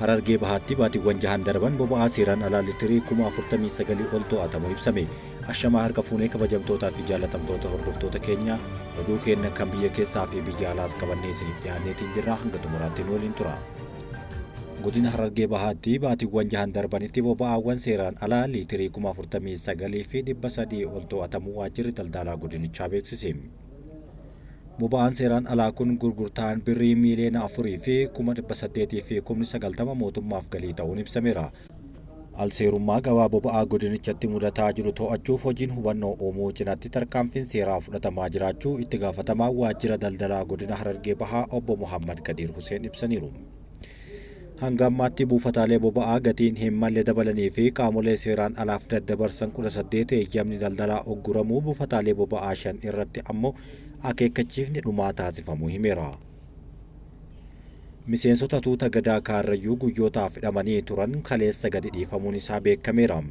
Harargee Bahaatti baatiiwwan jahan darban boba'aa seeraan alaa liitirii 49,000 ol to'atamu ibsame. Ashamaa harka fuunee kabajamtootaa fi jaalatamtoota hordoftoota keenya oduu keenya kan biyya keessaa fi biyya alaas qabannee isiniif dhiyaanneetiin jirra. Hanga xumuraatti nu waliin tura. Godina Harargee Bahaatti baatiiwwan jahan darbanitti boba'aawwan seeraan alaa liitirii 49,000 fi 300 ol to'atamu waajjirri daldalaa godinichaa beeksise. Boba'aan seeraan alaa kun gurgurtaan birrii miiliyoona 4 fi 800 fi 90 mootummaaf galii ta'uun ibsameera. Alseerummaa gabaa boba'aa godinichatti mudataa jiru to'achuuf hojiin hubannoo uumuu cinaatti tarkaanfiin seeraa fudhatamaa jiraachuu itti gaafatamaa waajjira daldalaa godina Harargee Bahaa obbo Muhammad Kadiir Huseen ibsaniiru. Hanga ammaatti buufataalee boba'aa gatiin hin malle dabalanii fi qaamolee seeraan alaaf daddabarsan 18 eeyyamni daldalaa ogguramuu buufataalee boba'aa 5 irratti ammoo akeekkachiifni dhumaa taasifamuu himeera. Miseensota tuuta gadaa Kaarrayyuu guyyootaaf hidhamanii turan kaleessa gadi dhiifamuun isaa beekameera.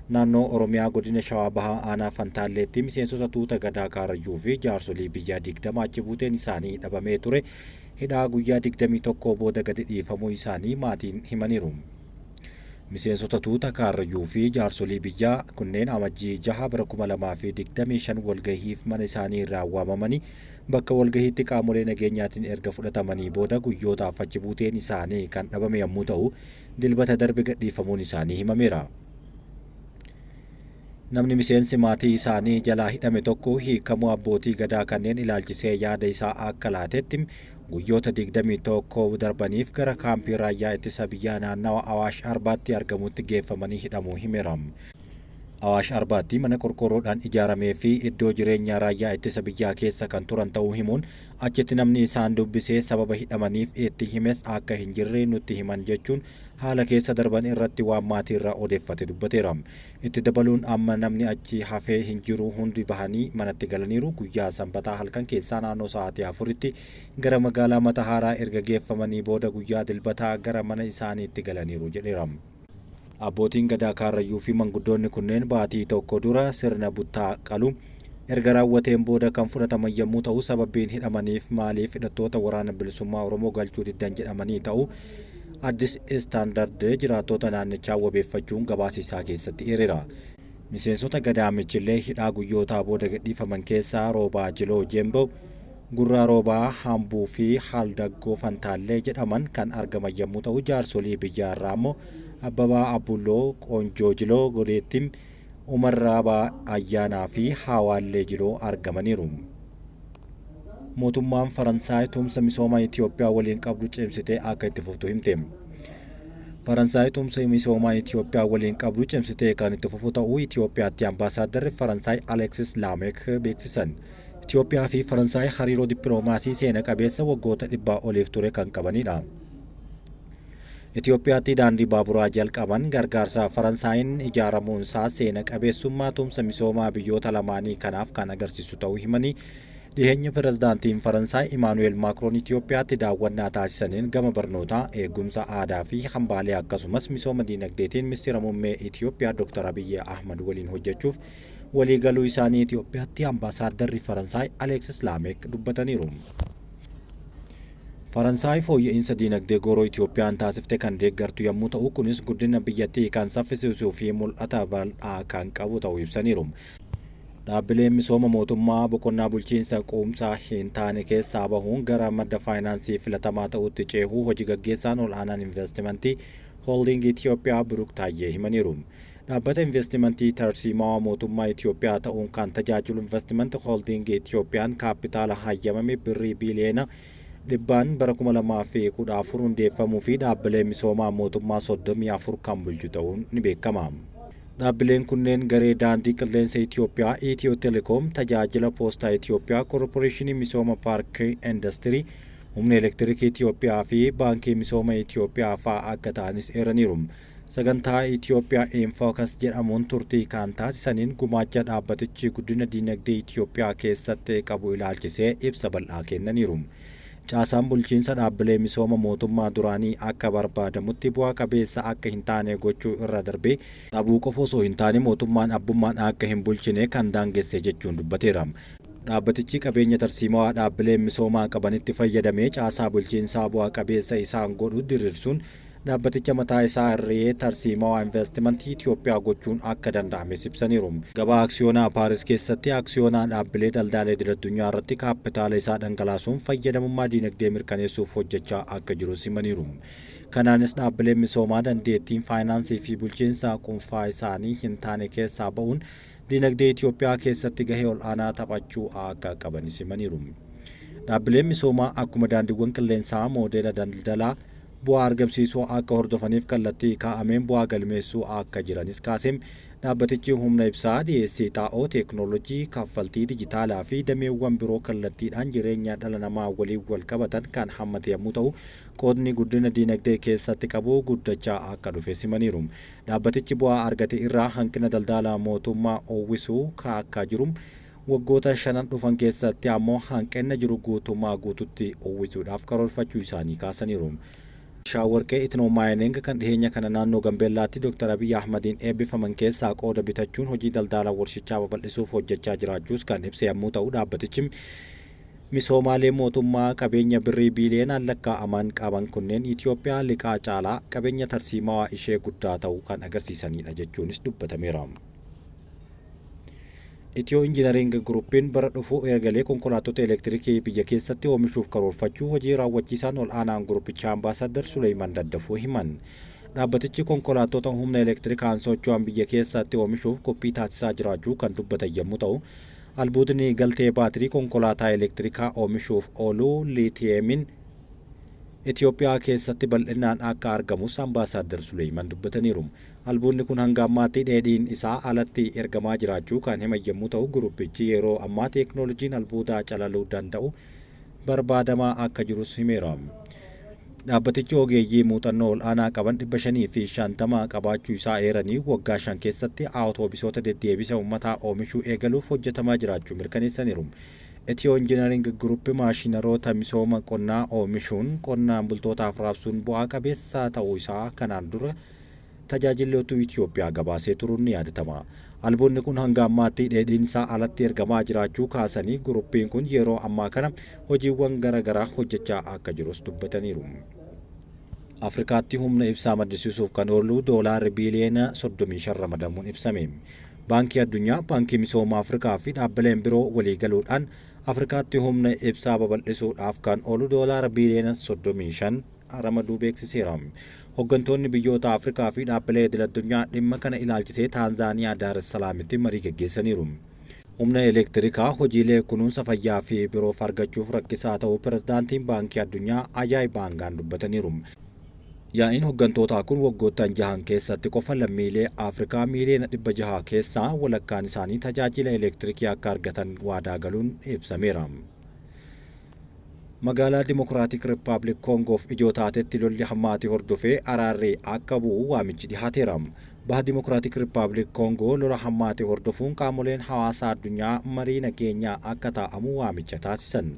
Naannoo Oromiyaa godina Shawaa Bahaa aanaa Fantaalleetti miseensota tuuta gadaa Kaarrayyuu fi jaarsolii biyyaa 20 achi buuteen isaanii dhabamee ture hidhaa guyyaa 21 booda gadi dhiifamuu isaanii maatiin himaniiru. Miseensota tuuta Kaarrayyuu fi jaarsolii biyyaa kunneen amajjii 6 bara 2025 walgahiif mana isaanii irraa waamamanii bakka walgahiitti qaamolee nageenyaatiin erga fudhatamanii booda guyyootaaf achi buuteen isaanii kan dhabame yommuu ta'u dilbata darbe gadhiifamuun isaanii himameera. Namni miseensi maatii isaanii jalaa hidhame tokko hiikamuu abbootii gadaa kanneen ilaalchisee yaada isaa akka laatetti guyyoota 21 darbaniif gara kaampii raayyaa ittisa biyyaa naannawa Awaash Arbaatti argamutti geeffamanii hidhamuu himeera. Awaash Arbaatti mana qorqorroodhaan ijaaramee fi iddoo jireenyaa raayyaa ittisa biyyaa keessa kan turan ta'uu himuun achitti namni isaan dubbisee sababa hidhamaniif itti himes akka hin jirre nutti himan jechuun haala keessa darban irratti waan maatii irraa odeeffate dubbateera. Itti dabaluun amma namni achi hafee hin jiru hundi bahanii manatti galaniiru. Guyyaa sanbataa halkan keessaa naannoo sa'aatii 4tti gara magaalaa Matahaaraa erga geeffamanii booda guyyaa dilbataa gara mana isaaniitti galaniiru jedheera. Abbootiin gadaa Kaarrayyuu fi manguddoonni kunneen baatii tokko dura sirna buttaa qalu erga raawwateen booda kan fudhataman yommuu ta'u sababbiin hidhamaniif maaliif hidhattoota waraana bilisummaa Oromoo galchuu diddan jedhamanii ta'u Addis Istaandard jiraattota naannichaa wabeeffachuun gabaasisaa keessatti hiriira. Miseensota gadaamichillee hidhaa guyyootaa booda gadhiifaman keessaa Roobaa Jiloo Jeemboo, Gurraa Roobaa Hambuu fi Haldaggoo Fantaallee jedhaman kan argaman yommuu ta'u jaarsolii biyyaa irraa ammoo Abbabaa Abulloo, Qoonjoo Jiloo Godeettiin, Umar Raabaa Ayyaanaa fi Hawaallee Jiloo argamaniiru. Mootummaan Faransaay tumsa misooma Itoophiyaa waliin qabdu cimsitee akka itti fuftu himte. Faransaay tumsa misooma Itoophiyaa waliin qabdu cimsitee kan itti fufu ta'uu Itoophiyaatti ambaasaaddarri Faransaay Alexis Lamek beeksisan. Itoophiyaa fi Faransaay hariiroo dippiloomaasii seena qabeessa waggoota 100 oliif ture kan qabanidha. Itoophiyaatti daandii baaburaa jalqaban gargaarsa Faransaayinn ijaaramuunsaa seena qabeessummaa tumsa misoomaa biyyoota lamaanii kanaaf kan agarsiisu ta'uu himanii dhiheenya pirezidaantiin Faransaay Imaanu'eel Maakroon Itoophiyaatti daawwannaa taasisaniin gama barnootaa, eegumsa aadaa fi hambaalee akkasumas misooma diinagdeetiin ministeera muummee Itoophiyaa Dr. Abiyyi Ahmad waliin hojjechuuf waliigaluu isaanii Itoophiyaatti ambaasaaddarri Faransaay Alexis Lamek dubbataniiru. Faransaay fooyya'insa diinagdee gooroo Itoophiyaan taasifte kan deeggartu yommuu ta'u kunis guddina biyyattii kan saffisiisuu fi mul'ata bal'aa kan qabu ta'uu ibsaniiru. Dhaabbileen misooma mootummaa boqonnaa bulchiinsa quumsaa hin taane keessaa bahuun gara madda faayinaansii filatamaa ta'utti ceehuu hojii gaggeessaan ol'aanaan investimentii Holding Itoophiyaa Biruk Taayyee himaniiru. Dhaabbata investimentii tarsiimaa mootummaa Itoophiyaa ta'uun kan tajaajilu investimentii Holding Itoophiyaan kaapitaala hayyamame birrii biiliyoona 100 bara 2014 hundeeffamuu fi dhaabbilee misoomaa mootummaa 34 kan bulchu ta'uun ni beekama. Dhaabbileen kunneen garee daandii qilleensa Itoophiyaa, Itiyoo Telekoom, tajaajila poostaa Itoophiyaa, Korporeeshinii misooma paarkii Industirii, humna elektiriikii Itoophiyaa fi baankii misooma Itoophiyaa fa'aa akka ta'anis eeraniiru. Sagantaa Itoophiyaa Infocus jedhamuun turtii kan taasisaniin gumaacha dhaabbatichi guddina diinagdee Itoophiyaa keessatti qabu ilaalchisee ibsa bal'aa kennaniiru. Caasaan bulchiinsa dhaabbilee misooma mootummaa duraanii akka barbaadamutti bu'aa qabeessa akka hin taane gochuu irra darbee dhabuu qofa osoo hin taane mootummaan abbummaan akka hin bulchine kan daangesse jechuun dubbateera. Dhaabbatichi qabeenya tarsiimaa dhaabbilee misoomaa qabanitti fayyadamee caasaa bulchiinsaa bu'aa qabeessa isaan godhu diriirsuun dhaabbaticha mataa isaa irree tarsiimaa investimentii Itoophiyaa gochuun akka danda'ames ibsaniiru. Gabaa aksiyoonaa Paaris keessatti aksiyoonaa dhaabbilee daldala idil-addunyaa irratti kaapitaala isaa dhangalaasuun fayyadamummaa diinagdee mirkaneessuuf hojjechaa akka jiru himaniiru. Kanaanis dhaabbileen misoomaa dandeettiin faayinaansii fi bulchiinsa dhuunfaa isaanii hin taane keessaa ba'uun diinagdee Itoophiyaa keessatti gahee ol'aanaa taphachuu akka qabanis himaniiru. Dhaabbileen misoomaa akkuma daandiiwwan qilleensaa moodeela daldalaa bu'aa argamsiisuu akka hordofaniif kallattii kaa'ameen bu'aa galmeessuu akka jiranis kaasee dhaabbatichi humna ibsaa dhiyeessii xaa'oo teeknoolojii kaffaltii dijitaalaa fi dameewwan biroo kallattiidhaan jireenya dhala namaa waliin wal qabatan kan hammate yommuu ta'u qoodni guddina diinagdee keessatti qabu guddachaa akka dhufe himaniiru. Dhaabbatichi bu'aa argate irraa hanqina daldala mootummaa uwwisuu akka jiru waggoota 5 dhufan keessatti ammoo hanqina jiru guutummaa guututti uwwisuudhaaf karoorfachuu isaanii kaasaniiru. Shawarqee Itnoo Maayining kan dhiheenya kana naannoo Gambeellaatti Dr. Abiy Ahmadiin eebbifaman keessaa qooda bitachuun hojii daldala warshichaa babal'isuuf hojjechaa jiraachuus kan ibse yommuu ta'u dhaabbatichi misoomaalee mootummaa qabeenya birrii biiliyoonaan lakkaa'aman qaban kunneen Itoophiyaa liqaa caalaa qabeenya tarsiimaa ishee guddaa ta'uu kan agarsiisanidha jechuunis dubbatameera. Itiyoo Injiinaring Guruppiin bara dhufuu eegalee konkolaattota elektirikii biyya keessatti oomishuuf karoorfachuu hojii raawwachiisaan ol'aanaan guruppichaa Ambaasaddar Suleyman Daddafuu himan. Dhaabbatichi konkolaattota humna elektirikaan socho'an biyya keessatti oomishuuf qophii taasisaa jiraachuu kan dubbatan yommuu ta'u, albuudni galtee baatirii konkolaataa elektirikaa oomishuuf oolu liitiyeemiin Itoophiyaa keessatti bal'inaan akka argamus Ambaasaddar Suleyman dubbataniiru. Albuudni kun hanga ammaatti dheedhiin isaa alatti ergamaa jiraachuu kan himan yommuu ta'u guruppichi yeroo ammaa teeknooloojiin albuudaa calaluu danda'u barbaadamaa akka jirus himeera. Dhaabbatichi ogeeyyii muuxannoo ol'aanaa qaban 550 qabaachuu isaa eeranii waggaa 5 keessatti awutoobisoota deddeebisa uummataa oomishuu eegaluuf hojjetamaa jiraachuu mirkaneessaniiru. Itiyoo Injiinaring Guruppi maashinaroota misooma qonnaa oomishuun qonnaan bultootaaf raabsuun bu'aa qabeessa ta'uu isaa kanaan dura tajaajiltoota Itoophiyaa gabaasee turuun ni yaadatama. Albuudni kun hanga ammaatti dheedhiin isaa alatti ergamaa jiraachuu kaasanii guruppiin kun yeroo ammaa kana hojiiwwan garaagaraa hojjechaa akka jirus dubbataniiru. Afrikaatti humna ibsaa maddisiisuuf kan oolu doolaarri biiliyoona 35 ramadamuun ibsame. Baankii Addunyaa, Baankii Misooma Afrikaa fi dhaabbileen biroo waliigaluudhaan Afrikaatti humna ibsaa babal'isuudhaaf kan oolu doolaara biiliyoona 35 ramaduu beeksiseera. Hooggantoonni biyyoota Afrikaa fi dhaabbilee idil-addunyaa dhimma kana ilaalchisee Taanzaaniyaa Daar es Salaamitti marii gaggeessaniiru. Humna elektirikaa hojiilee kunuunsa fayyaa fi biroof argachuuf rakkisaa ta'uu pirezidaantiin Baankii Addunyaa Ajaay Baangaan dubbataniiru. Yaa'iin hooggantoota kun waggoottan 6 keessatti qofa lammiilee Afrikaa miiliyoona 600 keessaa walakkaan isaanii tajaajila elektirikii akka argatan waadaa galuun ibsameera. Magaalaa Dimokiraatik Rippaabilik Koongoof ijoo taatetti lolli hammaate hordofee araarri akka bu'u waamichi dhihaateera. Baha Dimokiraatik Rippaabilik Koongoo lola hammaate hordofuun qaamoleen hawaasaa addunyaa marii nageenyaa akka taa'amu waamicha taasisan.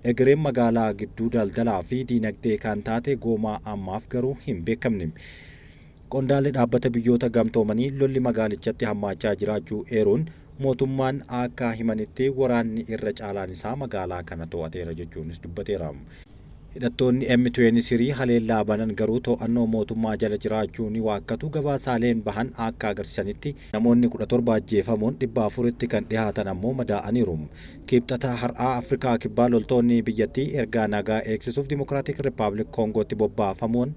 Egereen magaalaa gidduu daldalaa fi diinagdee kan taate Goomaa ammaaf garuu hin beekamne. Qondaalli dhaabbata biyyoota gamtoomanii lolli magaalichatti hammaachaa jiraachuu eeruun mootummaan akka himanitti waraanni irra caalaan isaa magaalaa kana to'ateera jechuunis dubbateera. Hidhattoonni M23 haleellaa banan garuu to'annoo mootummaa jala jiraachuu ni waakkatu. Gabaasaaleen bahan akka agarsiisanitti namoonni 17 ajjeefamuun 400tti kan dhihaatan ammoo madaa'aniiru. Kibxata har'aa Afrikaa kibbaa loltoonni biyyattii ergaa nagaa eegsisuuf Dimokiraatik Rippaabilik Koongootti bobbaafamuun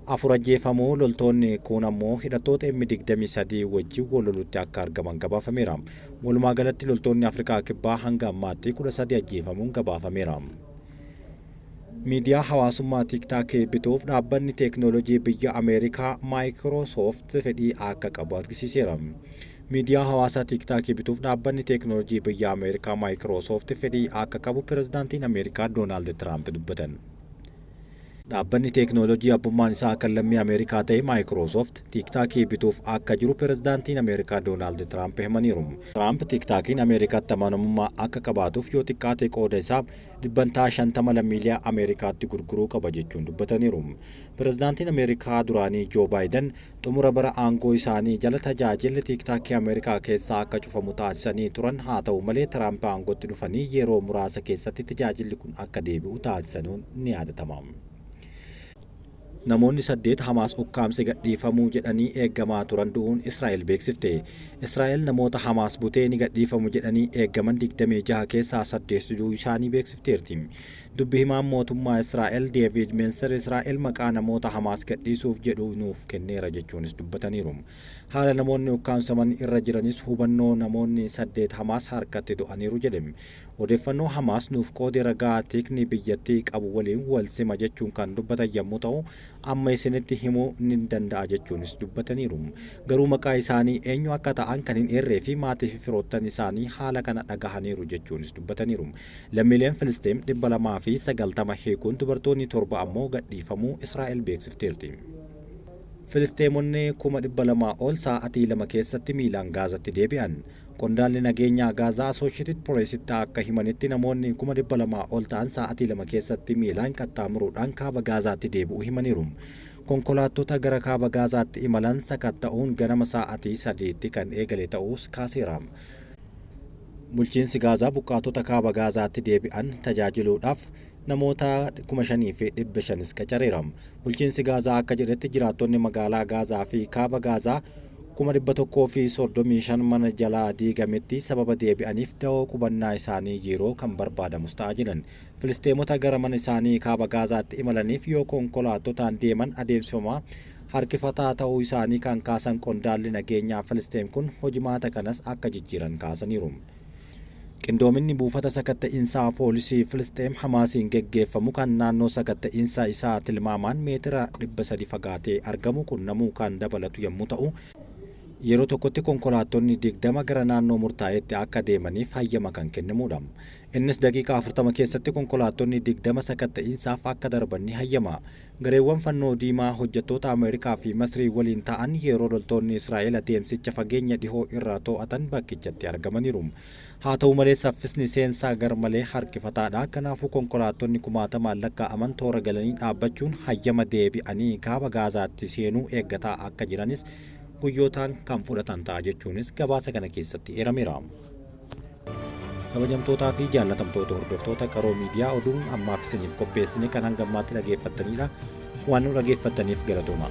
4 ajjeefamuu loltoonni kun ammoo hidhattoota M23 wajjin wal lolutti akka argaman gabaafameera. Walumaa galatti loltoonni Afrikaa kibbaa hanga ammaatti 13 ajjeefamuun gabaafameera. Miidiyaa hawaasummaa TikTok bituuf dhaabbanni teeknooloojii biyya Ameerikaa Microsoft fedhii akka qabu argisiiseera. Miidiyaa hawaasaa TikTok bituuf dhaabbanni teeknooloojii biyya Ameerikaa Microsoft fedhii akka qabu pirezidaantiin Ameerikaa Doonaald Tiraamp dubbatan. Dhaabbanni teeknooloojii abbummaan isaa kan lammii Ameerikaa ta'e Microsoft TikTok bituuf akka jiru pirezidaantiin Ameerikaa Doonaald Tiraamp himaniiru. Tiraamp TikTokiin Ameerikaatti amanamummaa akka qabaatuuf yoo xiqqaate qooda isaa 50 lammiilee Ameerikaatti gurguruu qaba jechuun dubbataniiru. Pirezidaantiin Ameerikaa duraanii Joo Baayiden xumura bara aangoo isaanii jala tajaajilli TikTok Ameerikaa keessaa akka cufamu taasisanii turan, haa ta'u malee Tiraamp aangootti dhufanii yeroo muraasa keessatti tajaajilli kun akka deebi'u taasisanuun ni yaadatama. Namoonni 8 Hamaas ukkaamse gadhiifamuu jedhanii eeggamaa turan du'uun Israa'el beeksifte. Israa'el namoota Hamaas butee ni gadhiifamu jedhanii eeggaman 26 keessaa 8 du'uu isaanii beeksifteerti. Dubbi himaan mootummaa Israa'el Deevid Meenser Israa'el maqaa namoota Hamaas gadhiisuuf jedhu nuuf kenneera jechuunis dubbataniiru. Haala namoonni ukkaamsaman irra jiranis hubannoo namoonni 8 Hamaas harkatti du'aniiru jedhame. Odeeffannoo Hamaas nuuf qoode ragaa tikni biyyattii qabu waliin wal sima jechuun kan dubbatan yommuu ta'u, amma isinitti himuu ni danda'a jechuunis dubbataniiru. Garuu maqaa isaanii eenyu akka ta'an kan hin eerree fi maatii fi firoottan isaanii haala kana dhagahaniiru jechuunis dubbataniiru. Lammiileen Filisxeem 290 hiikuun dubartoonni 7 ammoo gadhiifamuu Israa'el beeksifteerti. Filisxeemonni 200,000 ol sa'aatii 2 keessatti miilaan Gaazatti deebi'an. Qondaalli nageenyaa Gaazaa Associated Pressitti akka himanitti namoonni 200,000 ol ta'an sa'aatii 2 keessatti miilaan qaxxaamuruudhaan kaaba Gaazaatti deebi'uu himaniiru. Konkolaattota gara kaaba Gaazaatti imalan sakatta'uun ganama sa'aatii 3tti kan eegale ta'us kaaseera. Bulchiinsi Gaazaa buqqaatota kaaba Gaazaatti deebi'an tajaajiluudhaaf namoota 5,500 qacareera. Bulchiinsi Gaazaa akka jedhetti jiraattonni magaalaa Gaazaa fi kaaba Gaazaa 135 mana jalaa diigametti sababa deebi'aniif da'oo qubannaa isaanii yeroo kan barbaadamus ta'aa jiran. Filisxeemota gara mana isaanii kaaba Gaazaatti imalaniif yoo konkolaattotaan deeman adeemsifamaa harkifataa ta'uu isaanii kan kaasan qondaalli nageenyaa Filisxeem kun hojimaata kanas akka jijjiiran kaasaniiru. Qindoominni buufata sakatta'iinsaa poolisii Filisxeem Hamaasiin geggeeffamu kan naannoo sakatta'iinsaa isaa tilmaamaan meetira 300 fagaatee argamu qunnamuu kan dabalatu yommuu ta'u, yeroo tokkotti konkolaattonni 20 gara naannoo murtaa'eetti akka deemaniif hayyama kan kennamuudha. Innis daqiiqaa 40 keessatti konkolaattonni 20 sakatta'iinsaaf akka darban ni hayyama. Gareewwan fannoo diimaa hojjettoota Ameerikaa fi Masrii waliin ta'an yeroo loltoonni Israa'el adeemsicha fageenya dhihoo irraa to'atan bakkichatti argamaniiru. Haa ta'u malee saffisni seensaa garmalee harkifataadha. Kanaafuu konkolaattonni 60,000 lakkaa'aman toora galanii dhaabbachuun hayyama deebi'anii kaaba Gaazaatti seenuu eeggataa akka jiranis guyyootaan kan fudhatan ta'a jechuunis gabaasa kana keessatti eerameera. Kabajamtootaa fi jaallatamtoota hordoftoota Qaroo Miidiyaa oduun ammaaf isiniif qopheessine kan hanga ammaatti dhaggeeffattanidha. Waan nu dhaggeeffattaniif galatoomaa.